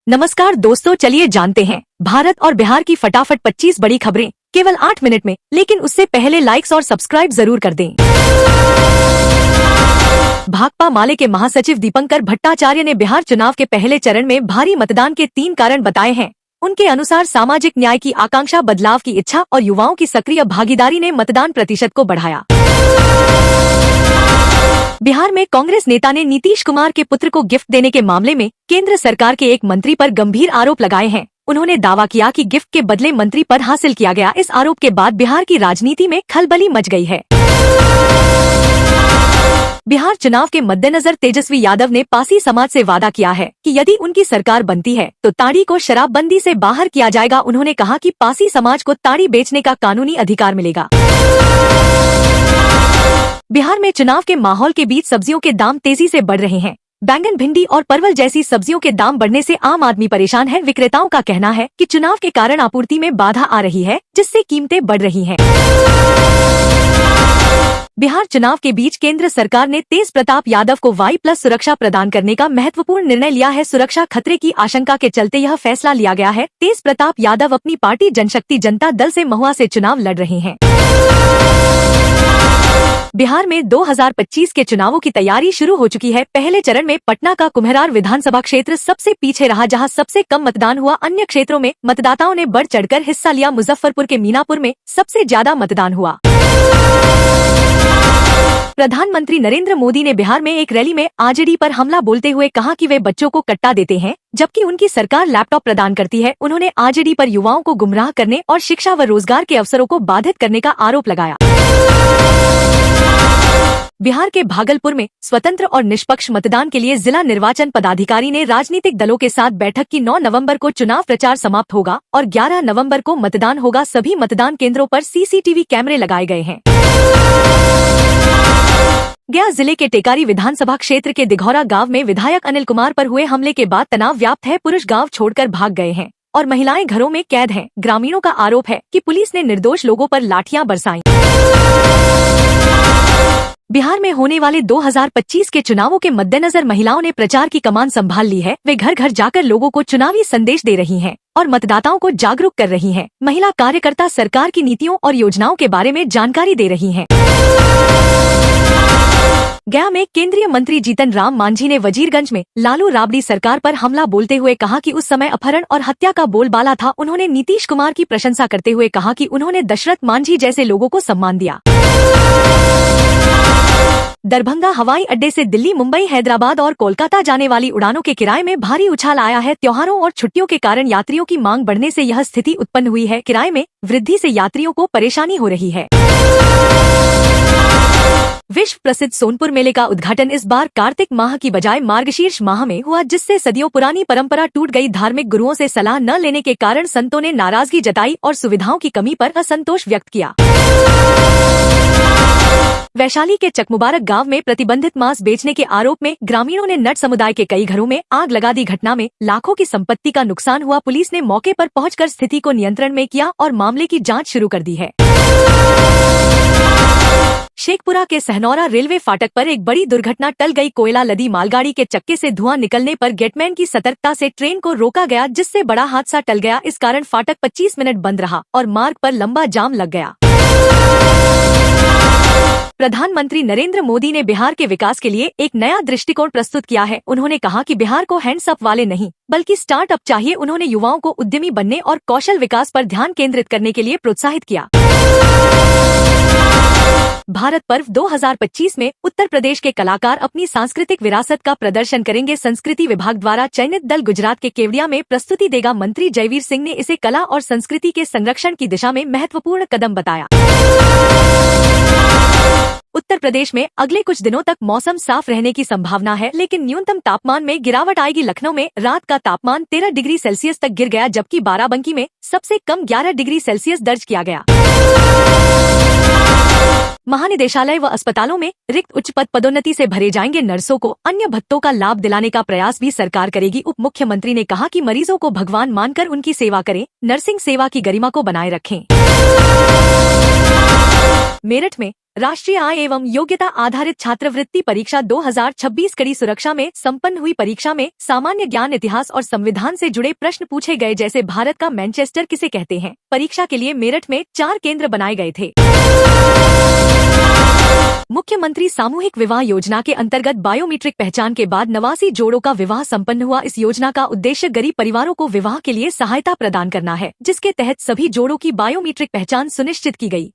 नमस्कार दोस्तों, चलिए जानते हैं भारत और बिहार की फटाफट 25 बड़ी खबरें केवल 8 मिनट में। लेकिन उससे पहले लाइक्स और सब्सक्राइब जरूर कर दें। भाकपा माले के महासचिव दीपंकर भट्टाचार्य ने बिहार चुनाव के पहले चरण में भारी मतदान के 3 कारण बताए हैं। उनके अनुसार सामाजिक न्याय की आकांक्षा, बदलाव की इच्छा और युवाओं की सक्रिय भागीदारी ने मतदान प्रतिशत को बढ़ाया। बिहार में कांग्रेस नेता ने नीतीश कुमार के पुत्र को गिफ्ट देने के मामले में केंद्र सरकार के एक मंत्री पर गंभीर आरोप लगाए हैं। उन्होंने दावा किया कि गिफ्ट के बदले मंत्री पद हासिल किया गया। इस आरोप के बाद बिहार की राजनीति में खलबली मच गई है। बिहार चुनाव के मद्देनजर तेजस्वी यादव ने पासी समाज से वादा किया है कि यदि उनकी सरकार बनती है तो ताड़ी को शराबबंदी से बाहर किया जाएगा। उन्होंने कहा कि पासी समाज को ताड़ी बेचने का कानूनी अधिकार मिलेगा। बिहार में चुनाव के माहौल के बीच सब्जियों के दाम तेजी से बढ़ रहे हैं। बैंगन, भिंडी और परवल जैसी सब्जियों के दाम बढ़ने से आम आदमी परेशान है। विक्रेताओं का कहना है कि चुनाव के कारण आपूर्ति में बाधा आ रही है, जिससे कीमतें बढ़ रही हैं। बिहार चुनाव के बीच केंद्र सरकार ने तेज प्रताप यादव को Y+ सुरक्षा प्रदान करने का महत्वपूर्ण निर्णय लिया है। सुरक्षा खतरे की आशंका के चलते यह फैसला लिया गया है। तेज प्रताप यादव अपनी पार्टी जनशक्ति जनता दल से महुआ से चुनाव लड़ रहे हैं। बिहार में 2025 के चुनावों की तैयारी शुरू हो चुकी है। पहले चरण में पटना का कुम्हरार विधानसभा क्षेत्र सबसे पीछे रहा, जहां सबसे कम मतदान हुआ। अन्य क्षेत्रों में मतदाताओं ने बढ़ चढ़कर हिस्सा लिया। मुजफ्फरपुर के मीनापुर में सबसे ज्यादा मतदान हुआ। प्रधानमंत्री नरेंद्र मोदी ने बिहार में एक रैली में आरजेडी पर हमला बोलते हुए कहा कि वे बच्चों को कट्टा देते हैं, जबकि उनकी सरकार लैपटॉप प्रदान करती है। उन्होंने आरजेडी पर युवाओं को गुमराह करने और शिक्षा व रोजगार के अवसरों को बाधित करने का आरोप लगाया। बिहार के भागलपुर में स्वतंत्र और निष्पक्ष मतदान के लिए जिला निर्वाचन पदाधिकारी ने राजनीतिक दलों के साथ बैठक की। 9 नवंबर को चुनाव प्रचार समाप्त होगा और 11 नवंबर को मतदान होगा। सभी मतदान केंद्रों पर CCTV कैमरे लगाए गए हैं। गया जिले के टेकारी विधानसभा क्षेत्र के दिघौरा गांव में विधायक अनिल कुमार पर हुए हमले के बाद तनाव व्याप्त है। पुरुष गांव छोड़कर भाग गए हैं और महिलाएं घरों में कैद हैं। ग्रामीणों का आरोप है कि पुलिस ने निर्दोष लोगों पर लाठियां बरसाईं। बिहार में होने वाले 2025 के चुनावों के मद्देनजर महिलाओं ने प्रचार की कमान संभाल ली है। वे घर घर जाकर लोगों को चुनावी संदेश दे रही हैं और मतदाताओं को जागरूक कर रही हैं। महिला कार्यकर्ता सरकार की नीतियों और योजनाओं के बारे में जानकारी दे रही हैं। गया में केंद्रीय मंत्री जीतन राम मांझी ने वजीरगंज में लालू राबड़ी सरकार पर हमला बोलते हुए कहा कि उस समय अपहरण और हत्या का बोलबाला था। उन्होंने नीतीश कुमार की प्रशंसा करते हुए कहा कि उन्होंने दशरथ मांझी जैसे लोगों को सम्मान दिया। दरभंगा हवाई अड्डे से दिल्ली, मुंबई, हैदराबाद और कोलकाता जाने वाली उड़ानों के किराए में भारी उछाल आया है। त्योहारों और छुट्टियों के कारण यात्रियों की मांग बढ़ने से यह स्थिति उत्पन्न हुई है। किराए में वृद्धि से यात्रियों को परेशानी हो रही है। विश्व प्रसिद्ध सोनपुर मेले का उद्घाटन इस बार कार्तिक माह की बजाय मार्गशीर्ष माह में हुआ, जिससे सदियों पुरानी परंपरा टूट गई। धार्मिक गुरुओं से सलाह न लेने के कारण संतों ने नाराजगी जताई और सुविधाओं की कमी पर असंतोष व्यक्त किया। वैशाली के चकमुबारक गांव में प्रतिबंधित मांस बेचने के आरोप में ग्रामीणों ने नट समुदाय के कई घरों में आग लगा दी। घटना में लाखों की संपत्ति का नुकसान हुआ। पुलिस ने मौके पर पहुंचकर स्थिति को नियंत्रण में किया और मामले की जांच शुरू कर दी है। शेखपुरा के सहनौरा रेलवे फाटक पर एक बड़ी दुर्घटना टल गई। कोयला लदी मालगाड़ी के चक्के से धुआं निकलने पर गेटमैन की सतर्कता से ट्रेन को रोका गया, जिससे बड़ा हादसा टल गया। इस कारण फाटक 25 मिनट बंद रहा और मार्ग पर लंबा जाम लग गया। प्रधानमंत्री नरेंद्र मोदी ने बिहार के विकास के लिए एक नया दृष्टिकोण प्रस्तुत किया है। उन्होंने कहा कि बिहार को हैंड्स अप वाले नहीं बल्कि स्टार्टअप चाहिए। उन्होंने युवाओं को उद्यमी बनने और कौशल विकास पर ध्यान केंद्रित करने के लिए प्रोत्साहित किया। भारत पर्व 2025 में उत्तर प्रदेश के कलाकार अपनी सांस्कृतिक विरासत का प्रदर्शन करेंगे। संस्कृति विभाग द्वारा चयनित दल गुजरात के केवड़िया में प्रस्तुति देगा। मंत्री जयवीर सिंह ने इसे कला और संस्कृति के संरक्षण की दिशा में महत्वपूर्ण कदम बताया। उत्तर प्रदेश में अगले कुछ दिनों तक मौसम साफ रहने की संभावना है, लेकिन न्यूनतम तापमान में गिरावट आएगी। लखनऊ में रात का तापमान 13 डिग्री सेल्सियस तक गिर गया, जबकि बाराबंकी में सबसे कम 11 डिग्री सेल्सियस दर्ज किया गया। महानिदेशालय व अस्पतालों में रिक्त उच्च पद पदोन्नति से भरे जाएंगे। नर्सों को अन्य भत्तों का लाभ दिलाने का प्रयास भी सरकार करेगी। उप मुख्यमंत्री ने कहा कि मरीजों को भगवान मानकर उनकी सेवा करें, नर्सिंग सेवा की गरिमा को बनाए रखें। मेरठ में राष्ट्रीय आय एवं योग्यता आधारित छात्रवृत्ति परीक्षा 2026 कड़ी सुरक्षा में संपन्न हुई। परीक्षा में सामान्य ज्ञान, इतिहास और संविधान से जुड़े प्रश्न पूछे गए, जैसे भारत का मैनचेस्टर किसे कहते हैं। परीक्षा के लिए मेरठ में 4 केंद्र बनाए गए थे। मुख्यमंत्री सामूहिक विवाह योजना के अंतर्गत बायोमीट्रिक पहचान के बाद 89 जोड़ों का विवाह संपन्न हुआ। इस योजना का उद्देश्य गरीब परिवारों को विवाह के लिए सहायता प्रदान करना है, जिसके तहत सभी जोड़ों की बायोमीट्रिक पहचान सुनिश्चित की गई।